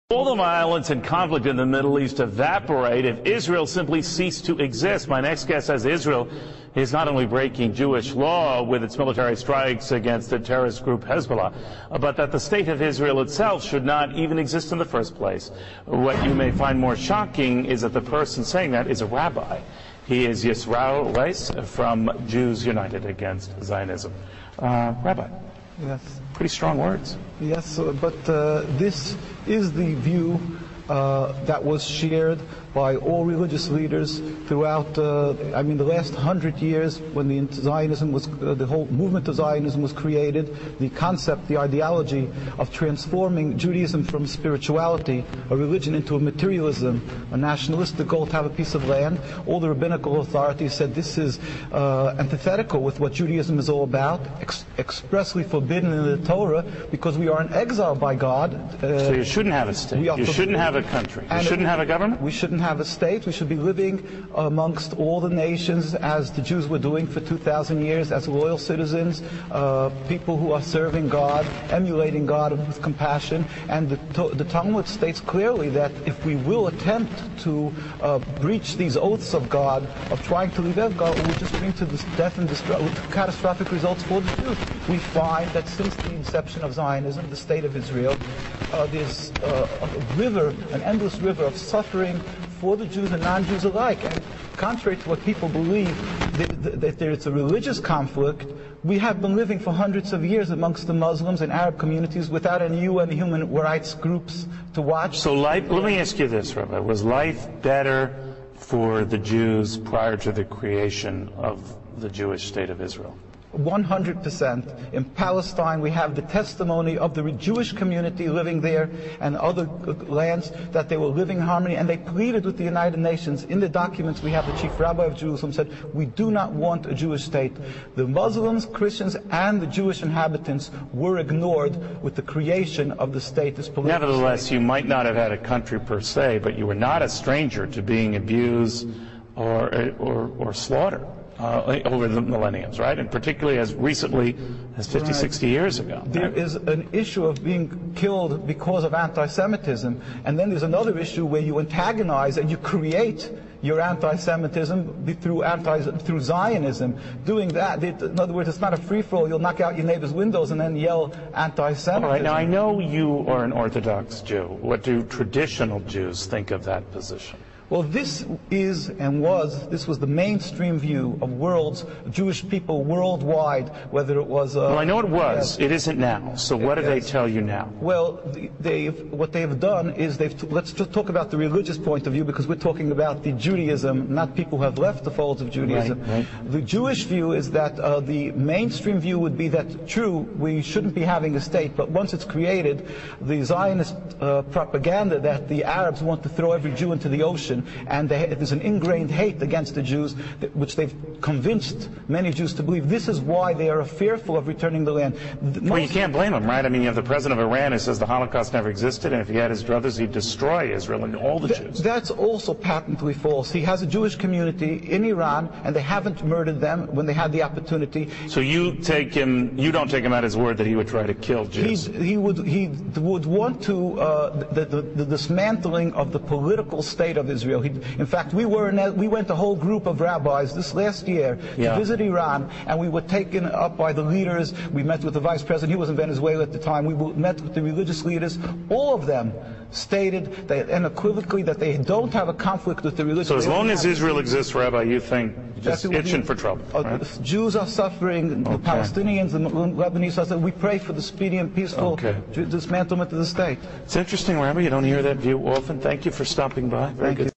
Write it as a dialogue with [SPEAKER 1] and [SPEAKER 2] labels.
[SPEAKER 1] All the violence and conflict in the Middle East evaporate if Israel simply ceased to exist. My next guest says Israel is not only breaking Jewish law with its military strikes against the terrorist group Hezbollah, but that the state of Israel itself should not even exist in the first place. What you may find more shocking is that the person saying that is a rabbi. He is Yisroel Weiss from Jews United Against Zionism. Rabbi.
[SPEAKER 2] Yes.
[SPEAKER 1] Pretty strong words.
[SPEAKER 2] Yes, but this is the view that was shared by all religious leaders throughout, the last 100 years when the whole movement of Zionism was created. The concept, the ideology of transforming Judaism from spirituality, a religion, into a materialism, a nationalistic goal to have a piece of land. All the rabbinical authorities said this is antithetical with what Judaism is all about, expressly forbidden in the Torah, because we are in exile by God.
[SPEAKER 1] So you shouldn't have a state. You shouldn't have a country. You shouldn't have a government?
[SPEAKER 2] We shouldn't have a state. We should be living amongst all the nations as the Jews were doing for 2,000 years, as loyal citizens, people who are serving God, emulating God with compassion. And the Talmud states clearly that if we will attempt to breach these oaths of God, of trying to leave out God, it will just bring to death and catastrophic results for the Jews. We find that since the inception of Zionism, the state of Israel, there's an endless river of suffering for the Jews and non-Jews alike. And contrary to what people believe, that there's a religious conflict, we have been living for hundreds of years amongst the Muslims and Arab communities without any UN human rights groups to watch.
[SPEAKER 1] So let me ask you this, Rabbi. Was life better for the Jews prior to the creation of the Jewish state of Israel?
[SPEAKER 2] 100%. In Palestine, we have the testimony of the Jewish community living there and other lands that they were living in harmony, and they pleaded with the United Nations. In the documents, we have the chief rabbi of Jerusalem said, we do not want a Jewish state. The Muslims, Christians, and the Jewish inhabitants were ignored with the creation of the state. This
[SPEAKER 1] Nevertheless, state. You might not have had a country per se, but you were not a stranger to being abused or slaughtered over the millenniums, right? And particularly as recently as 50, 60 years ago.
[SPEAKER 2] There is an issue of being killed because of anti-Semitism, and then there's another issue where you antagonize and you create your anti-Semitism through Zionism. Doing that, in other words, it's not a free-for-all. You'll knock out your neighbor's windows and then yell anti-Semitism. All
[SPEAKER 1] right, now I know you are an Orthodox Jew. What do traditional Jews think of that position?
[SPEAKER 2] Well, this was the mainstream view of Jewish people worldwide, whether it was...
[SPEAKER 1] well, I know it was. It isn't now. So what do they tell you now?
[SPEAKER 2] Well, what they've done is let's just talk about the religious point of view, because we're talking about the Judaism, not people who have left the folds of Judaism.
[SPEAKER 1] Right.
[SPEAKER 2] The Jewish view is that the mainstream view would be that, true, we shouldn't be having a state, but once it's created, the Zionist propaganda that the Arabs want to throw every Jew into the ocean, and there's an ingrained hate against the Jews, which they've convinced many Jews to believe. This is why they are fearful of returning the land.
[SPEAKER 1] Well, you can't blame them, right? I mean, you have the president of Iran who says the Holocaust never existed, and if he had his druthers, he'd destroy Israel and all the Jews.
[SPEAKER 2] That's also patently false. He has a Jewish community in Iran, and they haven't murdered them when they had the opportunity.
[SPEAKER 1] So you don't take him at his word that he would try to kill Jews?
[SPEAKER 2] He would want to the dismantling of the political state of Israel. In fact, we went a whole group of rabbis this last year to visit Iran, and we were taken up by the leaders. We met with the vice president. He was in Venezuela at the time. We met with the religious leaders. All of them stated unequivocally that they don't have a conflict with the religion.
[SPEAKER 1] So as long as Israel exists, Rabbi, you think just itching for trouble, right?
[SPEAKER 2] The Jews are suffering, the Palestinians, the Lebanese are suffering. We pray for the speedy and peaceful dismantlement of the state.
[SPEAKER 1] It's interesting, Rabbi. You don't hear that view often. Thank you for stopping by. Very good.